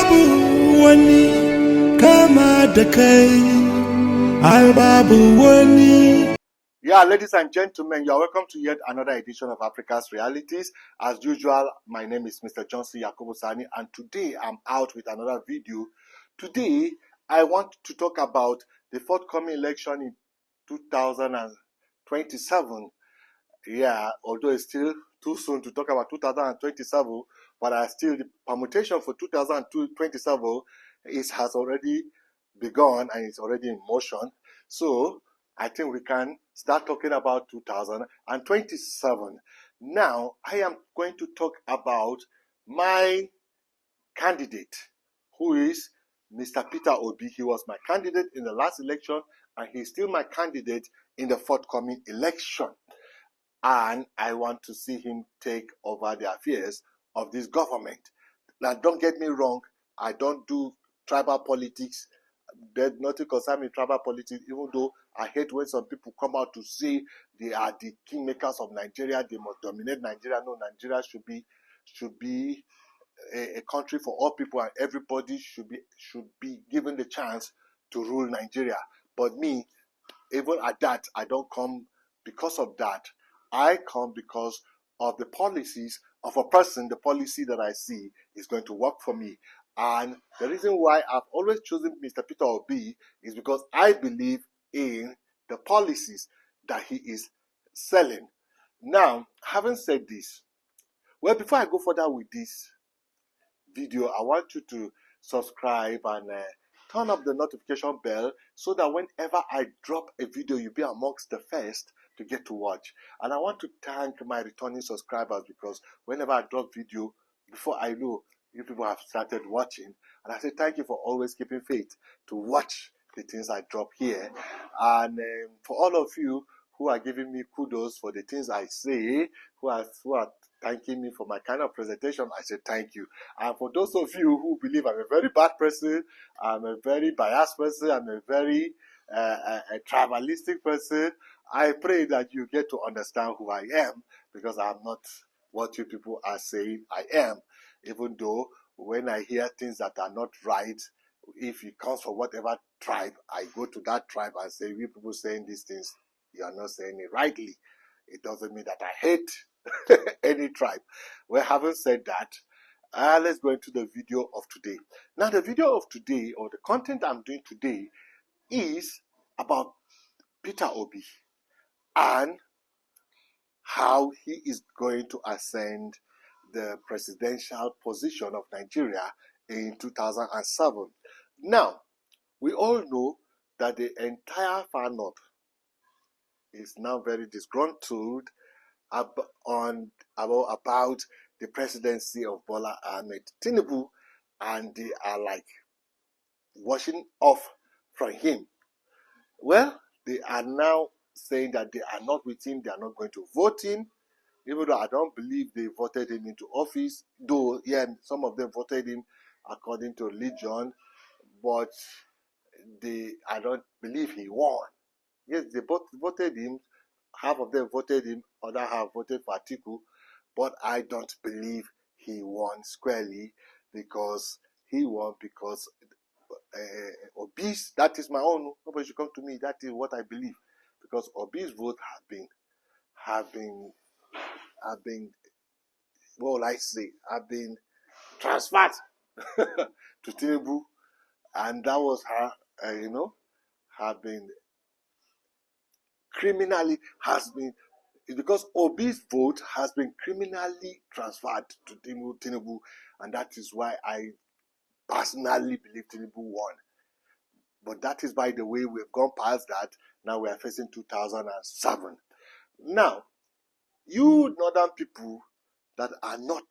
babu wani kama da kai, ai babu wani. Yeah, ladies and gentlemen, you're welcome to yet another edition of Africa's Realities. As usual, my name is Mr. Johnson Yakobosani, and today I'm out with another video. Today, I want to talk about the forthcoming election in 2027. Yeah, although it's still too soon to talk about 2027, but the permutation for 2027 has already begun and it's already in motion. So I think we can start talking about 2027. Now, I am going to talk about my candidate, who is Mr. Peter Obi. He was my candidate in the last election, and he's still my candidate in the forthcoming election. And I want to see him take over the affairs of this government. Now, don't get me wrong, I don't do tribal politics. There's nothing concern me tribal politics, even though I hate when some people come out to say they are the kingmakers of Nigeria, they must dominate Nigeria. No, Nigeria should be a country for all people, and everybody should be given the chance to rule Nigeria. But me, even at that, I don't come because of that. I come because of the policies of a person. The policy that I see is going to work for me. And the reason why I've always chosen Mr. Peter Obi is because I believe in the policies that he is selling. Now, having said this, well, before I go further with this video, I want you to subscribe and turn up the notification bell so that whenever I drop a video, you'll be amongst the first to get to watch. And I want to thank my returning subscribers, because whenever I drop video, before I know, you people have started watching. And I say thank you for always keeping faith to watch the things I drop here. And for all of you who are giving me kudos for the things I say, who are thanking me for my kind of presentation, I say thank you. And for those of you who believe I'm a very bad person, I'm a very biased person, I'm a very a tribalistic person, I pray that you get to understand who I am, because I'm not what you people are saying I am. Even though when I hear things that are not right, if it comes from whatever tribe, I go to that tribe and say, you people saying these things, you are not saying it rightly. It doesn't mean that I hate any tribe. Well, having said that, let's go into the video of today. Now, the video of today, or the content I'm doing today, is about Peter Obi and how he is going to ascend the presidential position of Nigeria in 2007. Now, we all know that the entire Far North is now very disgruntled about the presidency of Bola Ahmed Tinubu, and they are like washing off from him. Well, they are now saying that they are not with him, they are not going to vote him, even though I don't believe they voted him into office, though, yeah, some of them voted him according to religion, but I don't believe he won. Yes, they both voted him, half of them voted him, other half voted for Atiku, but I don't believe he won squarely, because he won because Obi's, that is my own, nobody should come to me, that is what I believe, because Obi's vote have been what will I say, have been transferred to Tinubu, and that was have been criminally, because Obi's vote has been criminally transferred to Tinubu, and that is why I personally believe Tinubu won. But that is, by the way, we've gone past that. Now we are facing 2007. Now, you northern people that are not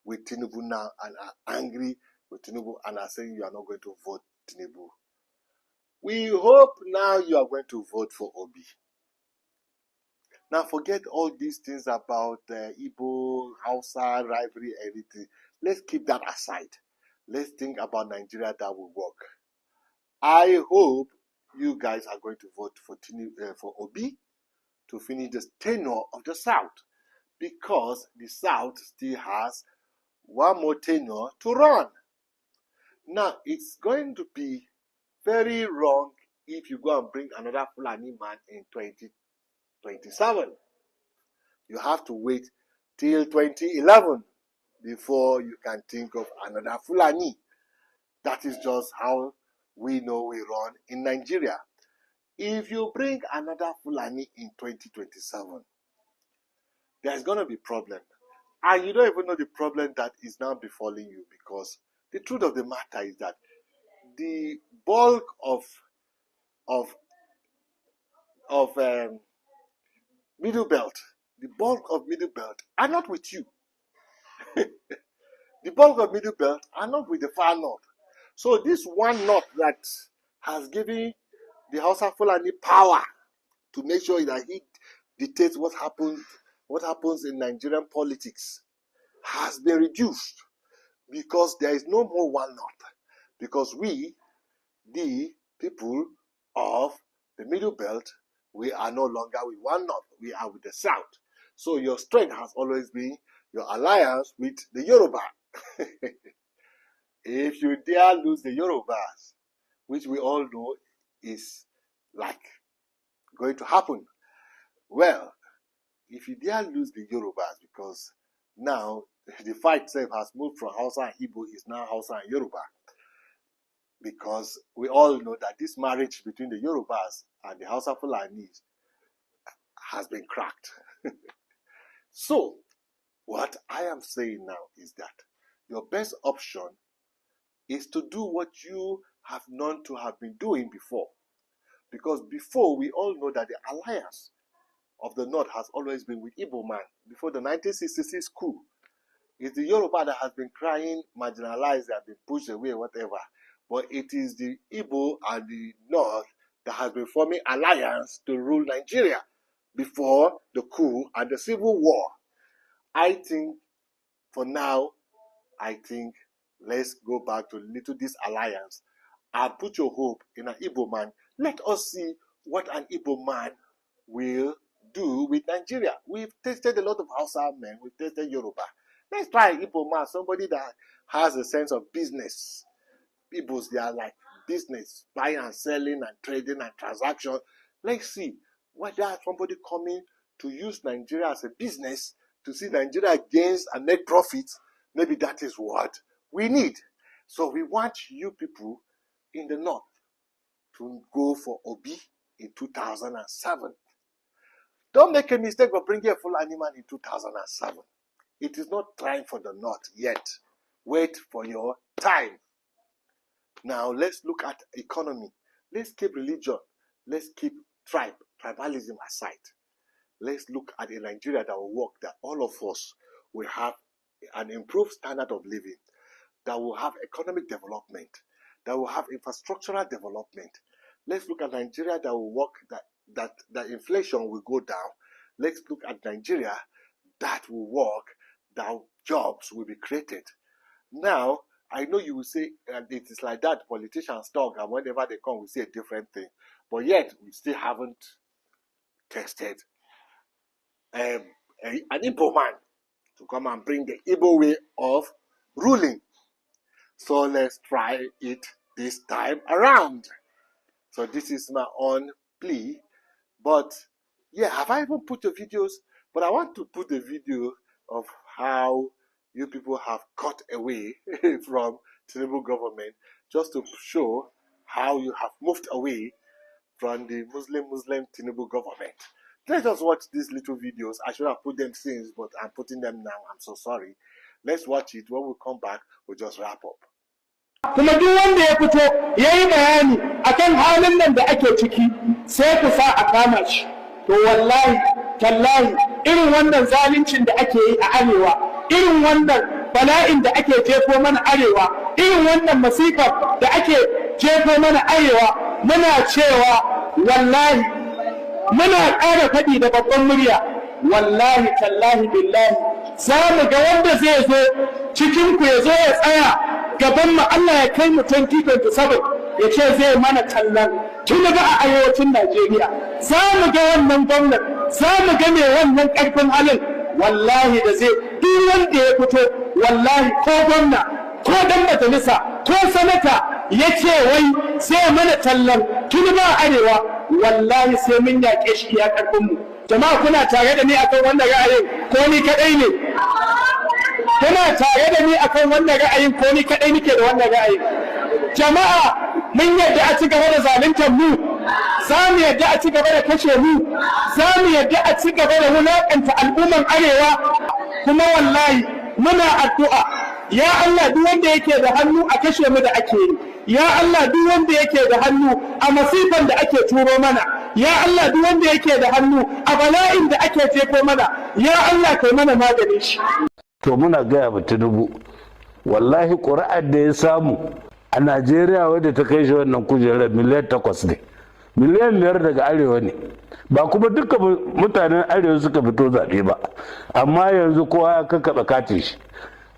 with Tinubu now and are angry with Tinubu and are saying you are not going to vote Tinubu, we hope now you are going to vote for Obi. Now, forget all these things about Igbo, Hausa, rivalry, everything. Let's keep that aside. Let's think about Nigeria that will work. I hope you guys are going to vote for Obi to finish the tenure of the South, because the South still has one more tenure to run. Now, it's going to be very wrong if you go and bring another Fulani man in 2027. You have to wait till 2011 before you can think of another Fulani. That is just how we know we run in Nigeria. If you bring another Fulani in 2027, there's going to be problem. And you don't even know the problem that is now befalling you, because the truth of the matter is that the bulk of Middle Belt, the bulk of Middle Belt are not with you. The bulk of Middle Belt are not with the far north. So this one north that has given the Hausa-Fulani power to make sure that he dictates what happens in Nigerian politics has been reduced, because there is no more one north. Because we, the people of the Middle Belt, we are no longer with one north, we are with the south. So your strength has always been your alliance with the Yoruba. If you dare lose the Yorubas, which we all know is like going to happen, well, if you dare lose the Yorubas, because now the fight itself has moved from Hausa and Igbo, is now Hausa and Yoruba, because we all know that this marriage between the Yorubas and the Hausa-Fulanis has been cracked. So, what I am saying now is that your best option is to do what you have known to have been doing before. Because before, we all know that the alliance of the North has always been with Igbo man. Before the 1966 coup, it's the Yoruba that has been crying, marginalized, that have been pushed away, whatever. But it is the Igbo and the North that has been forming alliance to rule Nigeria before the coup and the civil war. I think, for now, let's go back to little this alliance and put your hope in an Igbo man. Let us see what an Igbo man will do with Nigeria. We've tested a lot of Hausa men, we've tested Yoruba. Let's try an Igbo man, somebody that has a sense of business. Igbos, they are like business, buying and selling and trading and transaction. Let's see whether somebody coming to use Nigeria as a business to see Nigeria gains and make profits. Maybe that is what we need. So we want you people in the North to go for Obi in 2007. Don't make a mistake of bringing a Fulani man in 2007. It is not time for the North yet. Wait for your time. Now let's look at economy. Let's keep religion. Let's keep tribalism aside. Let's look at a Nigeria that will work, that all of us will have an improved standard of living, that will have economic development, that will have infrastructural development. Let's look at Nigeria that will work, that inflation will go down. Let's look at Nigeria that will work, that jobs will be created. Now, I know you will say, and it is like that, politicians talk, and whenever they come, we say a different thing. But yet, we still haven't tested an Igbo man to come and bring the Igbo way of ruling. So let's try it this time around. So this is my own plea. But yeah, have I even put the videos? But I want to put the video of how you people have cut away from Tinubu government, just to show how you have moved away from the Muslim Tinubu government. Let's just watch these little videos. I should have put them since, but I'm putting them now. I'm so sorry. Let's watch it. When we come back, we'll just wrap up. Kuma duk wanda ya fito ya yi bayani akan halin nan da ake ciki sai ku sa a kama shi. To wallahi, tallahi, irin wannan zaluncin da ake yi a arewa, irin wannan bala'in da ake jefo mana arewa, irin wannan masifar da ake jefo mana arewa, muna cewa wallahi, muna ƙara faɗi da babban murya, wallahi, tallahi, billahi, za mu ga wanda zai zo cikinku ya zo ya tsaya gaban mu Allah ya kai mu 2027 ya ce zai mana kallon tun ga a arewacin Najeriya. Za mu ga wannan gwamnati, za mu ga mai wannan ƙarfin halin, wallahi da zai duk wanda ya fito, wallahi ko gwamna, ko dan majalisa, ko ko sanata ya ce wai sai mana tallar tuni ba arewa, wallahi sai mun yaƙe shi iya ƙarfinmu. Jama'a kuna tare da ni akan wannan ra'ayin ko ni kaɗai ne? Kuna tare da ni akan wannan ra'ayin ko ni kaɗai nake da wannan ra'ayin? Jama'a mun yadda a ci gaba da zaluntar mu, za mu yadda a ci gaba da kashe mu, za mu yadda a ci gaba da wulaƙanta al'umman arewa, kuma wallahi muna addu'a ya Allah duk wanda yake da hannu a kashe mu da ake yi, ya Allah duk wanda yake da hannu a masifan da ake turo mana, ya Allah duk wanda yake da hannu a bala'in da ake jefo mana, ya Allah kai mana maganin shi. To muna gaya wa Tinubu, wallahi ƙuri'ar da ya samu a Najeriya wadda ta kai shi wannan kujerar miliyan 8 ne, miliyan 5 daga arewa ne, ba kuma duka mutanen arewa suka fito zaɓe ba, amma yanzu kowa ya kakkaɓe katin shi,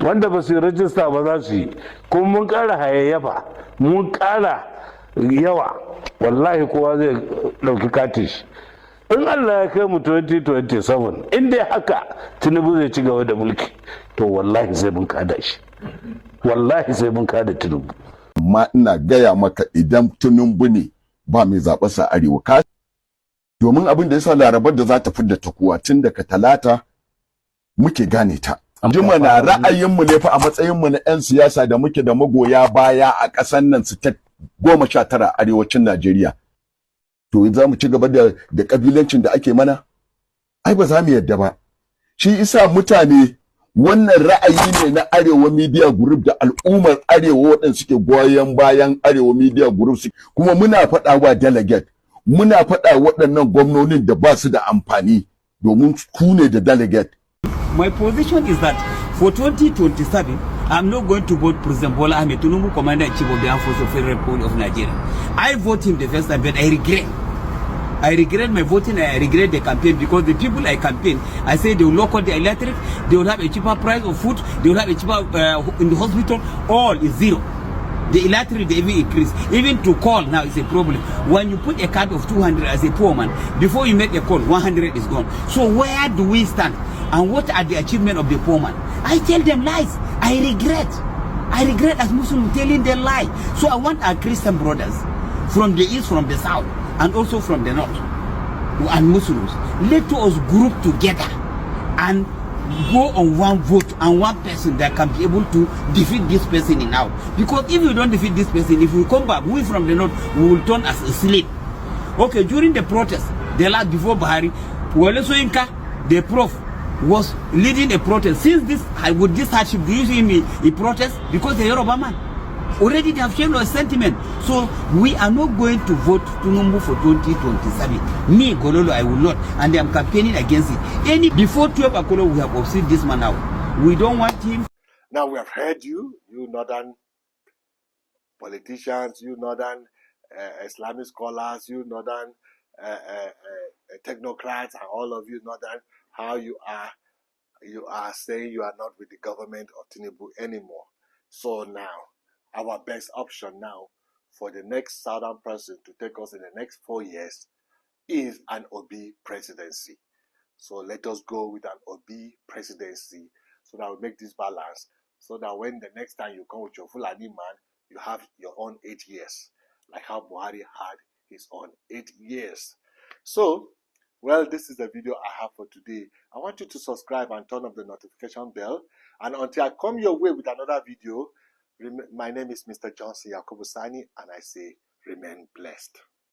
wanda ba su yi rajista ba za su yi, kuma mun ƙara hayayyafa, mun ƙara yawa, wallahi kowa zai ɗauki katin shi. In Allah ya kai mu 2027, in dai haka Tinubu zai ci gaba da mulki, to wallahi sai mun kada shi, wallahi sai mun kada Tinubu. Amma ina gaya maka idan Tinubu ne ba mai zaɓarsa arewa ka, domin abin da yasa larabar da za ta fidda ta kuwa tun daga talata muke gane ta. Jima na ra'ayinmu ne fa a matsayinmu na 'yan siyasa da muke da magoya baya a ƙasar nan su ta 19 arewacin Najeriya. To za mu ci gaba da kabilancin da ake mana? Ai ba za mu yadda ba. Shi isa mutane wannan ra'ayi ne na Arewa Media Group da al'ummar Arewa waɗanda suke goyon bayan Arewa Media Group, kuma muna faɗa wa delegate, muna faɗa waɗannan gwamnonin da ba su da amfani domin ku ne da delegate. My position is that for 2027, I'm not going to vote President Bola Ahmed Tinubu, Commander-in-Chief of the Armed Forces of the Federal Republic of Nigeria. I vote him the first time, but I regret. I regret my voting, I regret the campaign, because the people I campaign, I say they will lock out the electric, they will have a cheaper price of food, they will have a cheaper in the hospital, all is zero. The electric, they even increase. Even to call now is a problem. When you put a card of 200 as a poor man, before you make a call, 100 is gone. So where do we stand? And what are the achievements of the poor man? I tell them lies. I regret as Muslim telling them lie. So I want our Christian brothers from the east, from the south, and also from the north, and Muslims, let us group together and go on one vote and one person that can be able to defeat this person in out. Because if we don't defeat this person, if we come back, we from the north, we will turn as a slave. Okay, during the protest, the last before Buhari, Wole Soyinka, the prof, was leading a protest. Since this, with this hardship, do you see me he protest? Because the Yoruba man. Already they have shown a sentiment. So we are not going to vote Tinubu for 2027. Me, Gololo, I will not. And I am campaigning against it. Before 12 o'clock, we have observed this man out. We don't want him. Now we have heard you northern politicians, you northern Islamic scholars, you northern technocrats, and all of you northern, how you are saying you are not with the government of Tinubu anymore. So now, our best option now for the next southern person to take us in the next 4 years is an Obi presidency. So let us go with an Obi presidency so that we make this balance, so that when the next time you come with your Fulani man, you have your own 8 years, like how Buhari had his own 8 years. So, well, this is the video I have for today. I want you to subscribe and turn on the notification bell. And until I come your way with another video, my name is Mr. Johnson Yakubu Sani, and I say remain blessed.